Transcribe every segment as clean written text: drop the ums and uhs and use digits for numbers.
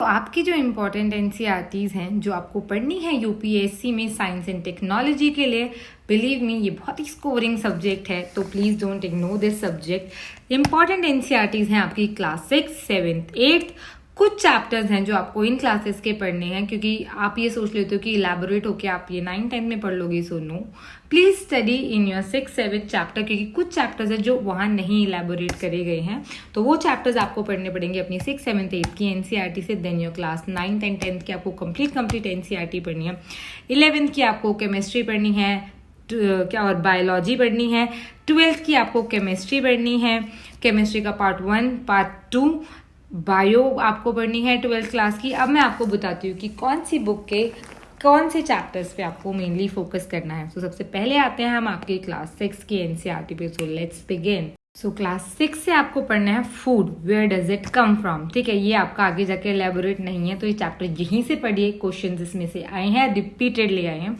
तो आपकी जो इम्पोर्टेंट एनसीईआरटीज़ हैं जो आपको पढ़नी है यूपीएससी में साइंस एंड टेक्नोलॉजी के लिए, बिलीव मी ये बहुत ही स्कोरिंग सब्जेक्ट है, तो please don't ignore this subject. Important NCERTs हैं आपकी क्लास 6, 7th, 8th। कुछ चैप्टर्स हैं जो आपको इन क्लासेस के पढ़ने हैं, क्योंकि आप ये सोच लेते हो कि इलेबोरेट होके आप ये 9, 10 में पढ़ लोगे। So no, please study in your 6, 7 chapter, क्योंकि कुछ चैप्टर्स हैं जो वहाँ नहीं इलेबोरेट करे गए हैं, तो वो चैप्टर्स आपको पढ़ने पड़ेंगे अपनी 6, 7th, 8th की एनसीईआरटी से। Then your class 9th and 10th की आपको कंप्लीट एनसीईआरटी पढ़नी है। 11th की आपको केमिस्ट्री पढ़नी है, क्या और बायोलॉजी पढ़नी है। 12th की आपको केमिस्ट्री पढ़नी है, केमिस्ट्री का पार्ट 1, पार्ट 2, बायो आपको पढ़नी है 12th क्लास की। अब मैं आपको बताती हूँ कि कौन सी बुक के कौन से चैप्टर्स पे आपको मेनली फोकस करना है। तो सबसे पहले आते हैं हम आपकी क्लास 6 की एनसीईआरटी पे। So let's begin. So class 6 से आपको पढ़ना है food, where does it come from. ठीक है, ये आपका आगे जाके एलेबोरेट नहीं है, तो ये चैप्टर यहीं से पढ़िए। क्वेश्चन इसमें से आए हैं, रिपीटेडली आए हैं।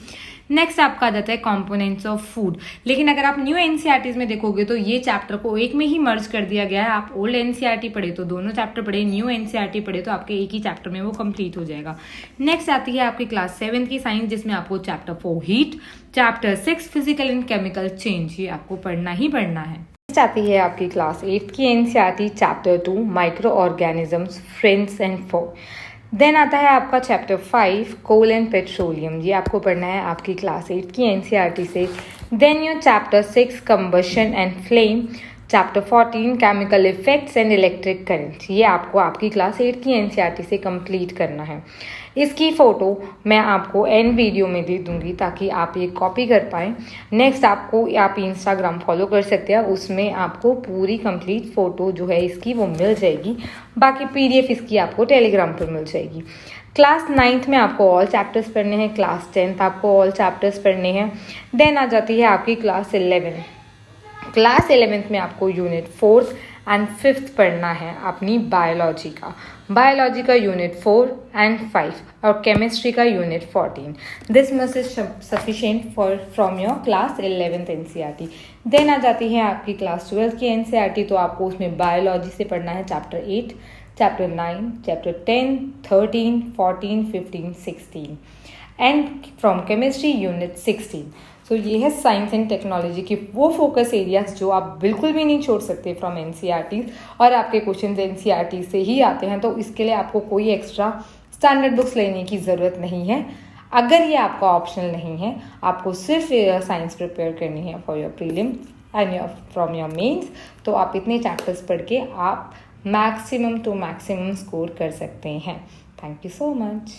नेक्स्ट आपका आ जाता है कंपोनेंट्स ऑफ फूड, लेकिन अगर आप न्यू एनसीईआरटीज में देखोगे तो ये चैप्टर को एक में ही मर्ज कर दिया गया है। आप ओल्ड एनसीईआरटी पढ़े तो दोनों चैप्टर पढ़े, न्यू एनसीईआरटी पढ़े तो आपके एक ही चैप्टर में वो कंप्लीट हो जाएगा। नेक्स्ट आती है आपकी क्लास 7 की साइंस, जिसमें आपको chapter 4 heat, chapter 6 physical and chemical change, ये आपको पढ़ना ही पढ़ना है। नेक्स्ट आती है आपकी क्लास 8 की NCERT, chapter 2 microorganisms, friends and foe. Then आता है आपका चैप्टर 5 कोल एंड पेट्रोलियम, ये आपको पढ़ना है आपकी क्लास 8 की एनसीईआरटी से। Then your chapter 6 combustion and flame, chapter 14 chemical effects and electric current, ये आपको आपकी क्लास 8 की एनसीईआरटी से कंप्लीट करना है। इसकी फ़ोटो मैं आपको एंड वीडियो में दे दूंगी ताकि आप ये कॉपी कर पाएँ। नेक्स्ट आप इंस्टाग्राम फॉलो कर सकते हैं, उसमें आपको पूरी कंप्लीट फ़ोटो जो है इसकी वो मिल जाएगी। बाकी पीडीएफ इसकी आपको टेलीग्राम पर मिल जाएगी। क्लास 9th में आपको ऑल चैप्टर्स पढ़ने हैं, क्लास 10th आपको ऑल चैप्टर्स पढ़ने हैं। देन आ जाती है आपकी क्लास 11। क्लास 11th में आपको यूनिट 4th एंड 5th पढ़ना है अपनी बायोलॉजी का यूनिट 4 एंड 5 और केमिस्ट्री का unit 14। This must is sufficient from your class 11th NCERT. Then आ जाती है आपकी क्लास 12th की एनसीईआरटी, तो आपको उसमें बायोलॉजी से पढ़ना है chapter 8, chapter 9, chapter 10, 13, 14, 15, 16 and from chemistry unit 16। तो ये है साइंस एंड टेक्नोलॉजी की वो फोकस एरियाज जो आप बिल्कुल भी नहीं छोड़ सकते फ्रॉम एनसीईआरटी, और आपके क्वेश्चन एनसीईआरटी से ही आते हैं, तो इसके लिए आपको कोई एक्स्ट्रा स्टैंडर्ड बुक्स लेने की ज़रूरत नहीं है। अगर ये आपका ऑप्शनल नहीं है, आपको सिर्फ साइंस प्रिपेयर करनी है for your prelim and from your mains, तो आप इतने चैप्टर्स पढ़ के आप मैक्सिमम टू मैक्सिमम स्कोर कर सकते हैं। Thank you so much.